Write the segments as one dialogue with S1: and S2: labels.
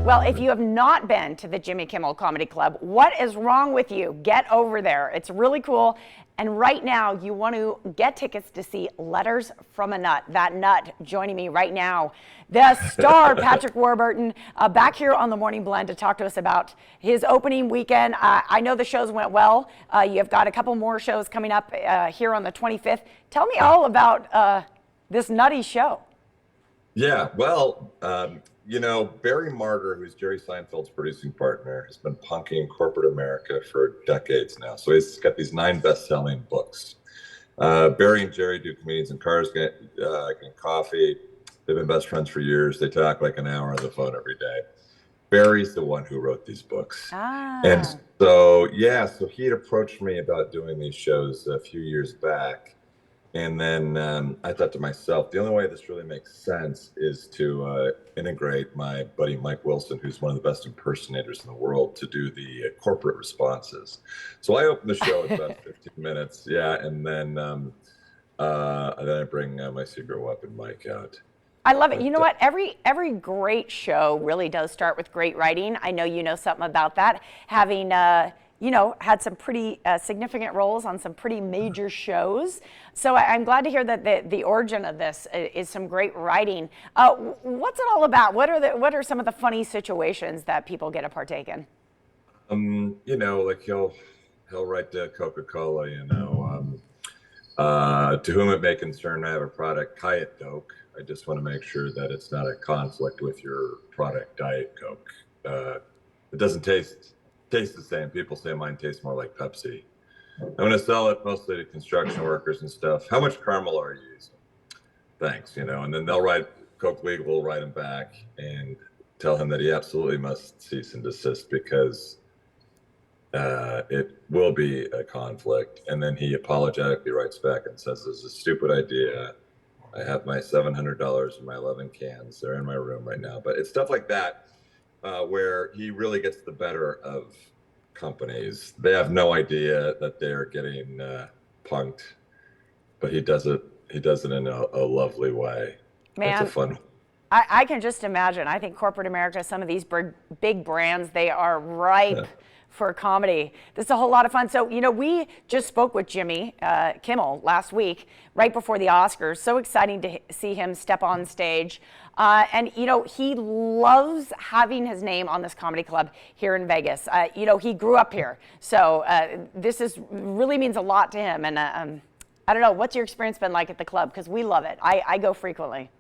S1: Well, if you have not been to the Jimmy Kimmel Comedy Club, what is wrong with you? Get over there. It's really cool. And right now, you want to get tickets to see Letters from a Nut. That nut joining me right now, the star, Patrick Warburton, back here on the Morning Blend to talk to us about his opening weekend. I know the shows went well. You've got a couple more shows coming up here on the 25th. Tell me all about this nutty show.
S2: Yeah, well, Barry Martyr, who's Jerry Seinfeld's producing partner, has been punking corporate America for decades now. So he's got these 9 best-selling books. Barry and Jerry do Comedians in Cars, getting coffee. They've been best friends for years. They talk like an hour on the phone every day. Barry's the one who wrote these books. And so he had approached me about doing these shows a few years back. And then I thought to myself, the only way this really makes sense is to integrate my buddy Mike Wilson, who's one of the best impersonators in the world, to do the corporate responses. So I open the show in about 15 minutes, and then I bring my secret weapon, Mike, out.
S1: I love it. You know what? Every great show really does start with great writing. I know you know something about that, having had some pretty significant roles on some pretty major shows. So I'm glad to hear that the origin of this is some great writing. What's it all about? What are some of the funny situations that people get to partake in?
S2: Like he'll write to Coca-Cola, to whom it may concern, I have a product, Diet Coke. I just want to make sure that it's not a conflict with your product, Diet Coke. It doesn't taste the same. People say mine tastes more like Pepsi. I'm going to sell it mostly to construction workers and stuff. How much caramel are you using? Thanks, and then they'll write, Coke Legal will write him back and tell him that he absolutely must cease and desist because it will be a conflict. And then he apologetically writes back and says, "This is a stupid idea. I have my $700 in my 11 cans. They're in my room right now." But it's stuff like that. Where he really gets the better of companies. They have no idea that they're getting punked, but he does it in a lovely way.
S1: Man,
S2: it's a fun.
S1: I can just imagine. I think corporate America, some of these big brands, they are ripe for comedy. This is a whole lot of fun. So, we just spoke with Jimmy Kimmel last week, right before the Oscars. So exciting to see him step on stage. And he loves having his name on this comedy club here in Vegas. He grew up here. So this really means a lot to him. And I don't know, what's your experience been like at the club? Because we love it. I go frequently.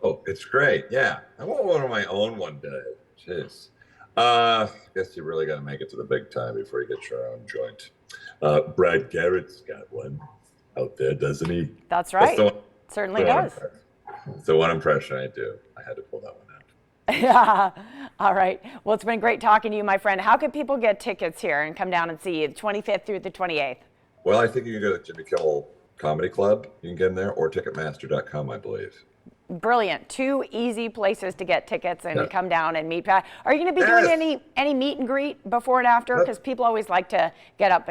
S2: Oh, it's great. Yeah. I want one of my own one day. Jeez. Guess you really got to make it to the big time before you get your own joint. Brad Garrett's got one out there, doesn't he?
S1: That's right. Certainly does.
S2: It's the one impression I do. I had to pull that one out.
S1: Yeah. All right. Well, it's been great talking to you, my friend. How can people get tickets here and come down and see you the 25th through the 28th?
S2: Well, I think you can go to Jimmy Kimmel Comedy Club. You can get in there, or Ticketmaster.com, I believe.
S1: Brilliant. 2 easy places to get tickets and come down and meet Pat. Are you going to be doing any meet and greet before and after? Because people always like to get up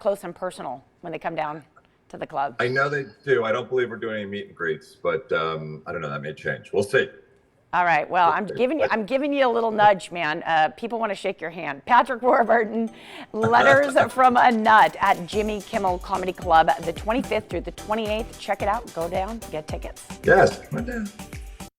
S1: close and personal when they come down to the club.
S2: I know they do. I don't believe we're doing any meet and greets, but I don't know. That may change. We'll see.
S1: All right. Well, I'm giving you a little nudge, man. People want to shake your hand. Patrick Warburton, Letters from a Nut at Jimmy Kimmel Comedy Club, the 25th through the 28th. Check it out. Go down. Get tickets.
S2: Yes. Come on down.